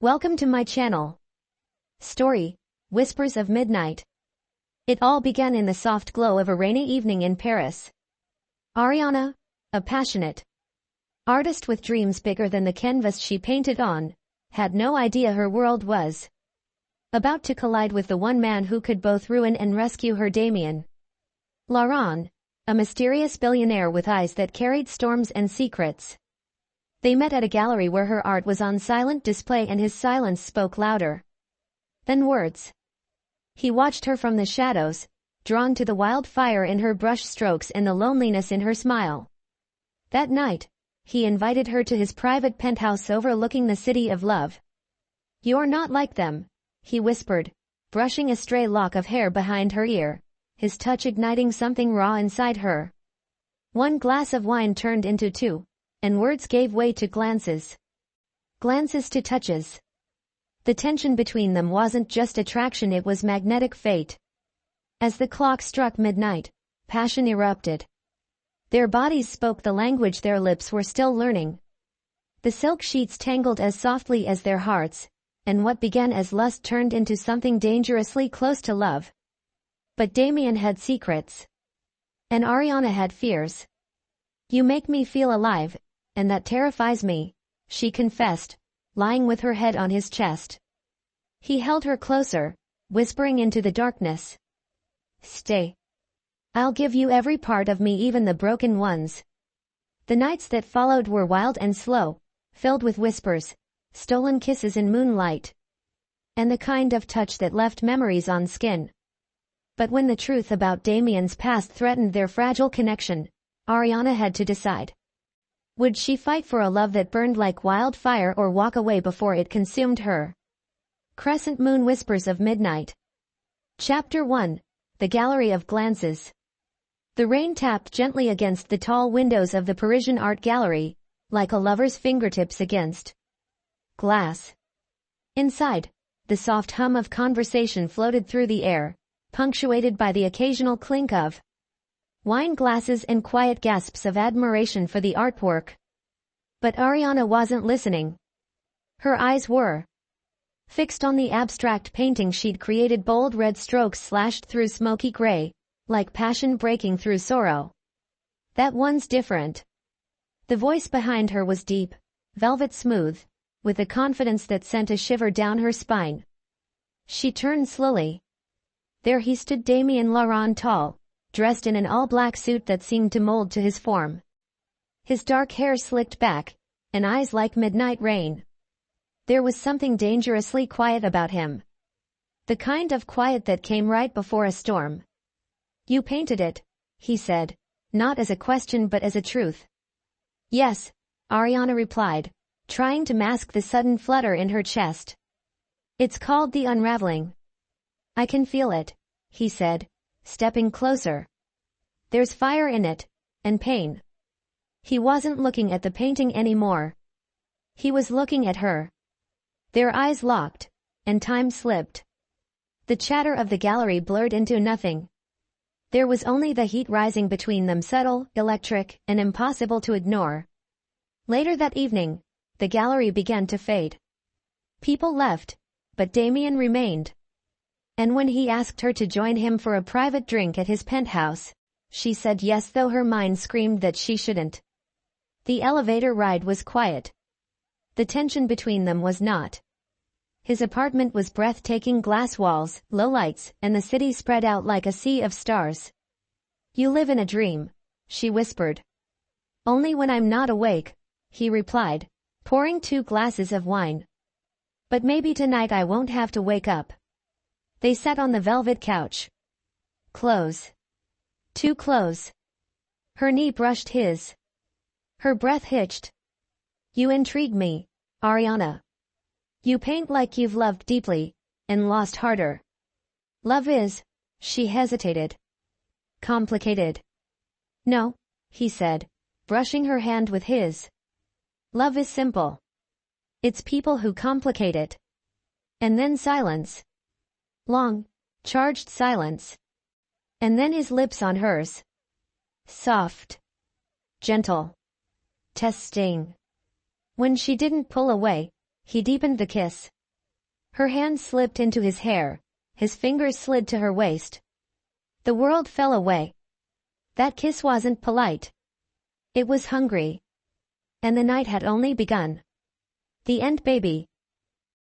Welcome to my channel. Story, Whispers of Midnight. It all began in the soft glow of a rainy evening in Paris. Ariana, a passionate artist with dreams bigger than the canvas she painted on, had no idea her world was about to collide with the one man who could both ruin and rescue her. Damien Laurent, a mysterious billionaire with eyes that carried storms and secrets. They met at a gallery where her art was on silent display and his silence spoke louder than words. He watched her from the shadows, drawn to the wildfire in her brush strokes and the loneliness in her smile. That night, he invited her to his private penthouse overlooking the city of love. "You're not like them," he whispered, brushing a stray lock of hair behind her ear, his touch igniting something raw inside her. One glass of wine turned into two, and words gave way to glances. Glances to touches. The tension between them wasn't just attraction, it was magnetic fate. As the clock struck midnight, passion erupted. Their bodies spoke the language their lips were still learning. The silk sheets tangled as softly as their hearts, and what began as lust turned into something dangerously close to love. But Damien had secrets. And Ariana had fears. "You make me feel alive, and that terrifies me," she confessed, lying with her head on his chest. He held her closer, whispering into the darkness. "Stay. I'll give you every part of me, even the broken ones." The nights that followed were wild and slow, filled with whispers, stolen kisses in moonlight, and the kind of touch that left memories on skin. But when the truth about Damien's past threatened their fragile connection, Ariana had to decide. Would she fight for a love that burned like wildfire or walk away before it consumed her? Crescent Moon Whispers of Midnight. Chapter 1. The Gallery of Glances. The rain tapped gently against the tall windows of the Parisian art gallery, like a lover's fingertips against glass. Inside, the soft hum of conversation floated through the air, punctuated by the occasional clink of wine glasses and quiet gasps of admiration for the artwork. But Ariana wasn't listening. Her eyes were fixed on the abstract painting she'd created. Bold red strokes slashed through smoky gray, like passion breaking through sorrow. "That one's different." The voice behind her was deep, velvet smooth, with a confidence that sent a shiver down her spine. She turned slowly. There he stood, Damien Laurent, tall, dressed in an all-black suit that seemed to mold to his form. His dark hair slicked back, and eyes like midnight rain. There was something dangerously quiet about him. The kind of quiet that came right before a storm. "You painted it," he said, not as a question but as a truth. "Yes," Ariana replied, trying to mask the sudden flutter in her chest. "It's called The Unraveling." "I can feel it," he said, stepping closer. "There's fire in it, and pain." He wasn't looking at the painting anymore. He was looking at her. Their eyes locked, and time slipped. The chatter of the gallery blurred into nothing. There was only the heat rising between them, subtle, electric, and impossible to ignore. Later that evening, the gallery began to fade. People left, but Damien remained. And when he asked her to join him for a private drink at his penthouse, she said yes, though her mind screamed that she shouldn't. The elevator ride was quiet. The tension between them was not. His apartment was breathtaking, glass walls, low lights, and the city spread out like a sea of stars. "You live in a dream," she whispered. "Only when I'm not awake," he replied, pouring 2 glasses of wine. "But maybe tonight I won't have to wake up." They sat on the velvet couch. Close. Too close. Her knee brushed his. Her breath hitched. "You intrigue me, Ariana. You paint like you've loved deeply, and lost harder." "Love is," she hesitated, "complicated." "No," he said, brushing her hand with his. "Love is simple. It's people who complicate it." And then silence. Long, charged silence. And then his lips on hers. Soft. Gentle. Testing. When she didn't pull away, He deepened the kiss. Her hand slipped into his hair. His fingers slid to her waist. The world fell away. That kiss wasn't polite. It was hungry. And the night had only begun. The end, baby.